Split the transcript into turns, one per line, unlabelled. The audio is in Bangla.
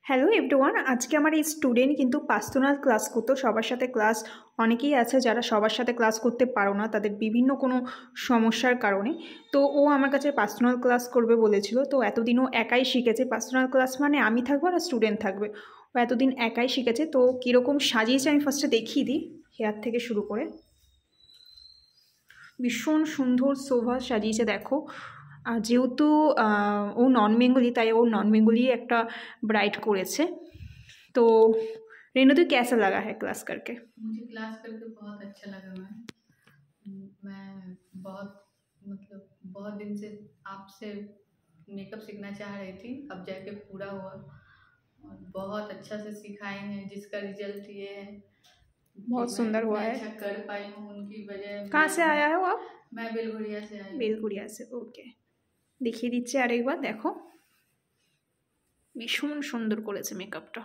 হ্যালো এভরিওয়ান, আজকে আমার এই স্টুডেন্ট কিন্তু পার্সোনাল ক্লাস করতো সবার সাথে। ক্লাস অনেকেই আছে যারা সবার সাথে ক্লাস করতে পারো না, তাদের বিভিন্ন কোনো সমস্যার কারণে। তো ও আমার কাছে পার্সোনাল ক্লাস করবে বলেছিল। তো এতদিনও একাই শিখেছে। পার্সোনাল ক্লাস মানে আমি থাকবো আর স্টুডেন্ট থাকবে। ও এতদিন একাই শিখেছে। তো কীরকম সাজিয়েছে আমি ফার্স্টে দেখিয়ে দিই। হেয়ার থেকে শুরু করে ভীষণ সুন্দর শোভা সাজিয়েছে দেখো। আর যেহেতু ও নন বেঙ্গলি, তাই ও নন বেঙ্গলি একটা ব্রাইড करेছে। तो रेनू तो कैसा लगा है क्लास करके?
मुझे क्लास करके बहुत अच्छा लगा मैम। मैं बहुत बहुत दिन से आपसे मेकअप सीखना चाह रही थी, अब जाके पूरा हुआ और बहुत अच्छा से सिखाए हैं, जिसका रिजल्ट ये है
बहुत सुंदर हुआ है।
अच्छा कर पाई हूँ उनकी वजह।
कहाँ से आया है वो आप?
मैं बेलघुरिया से आई।
बेलघुरिया से, ओके। দেখিয়ে দিচ্ছি আরেকবার দেখো, ভীষণ সুন্দর করেছে মেকআপটা।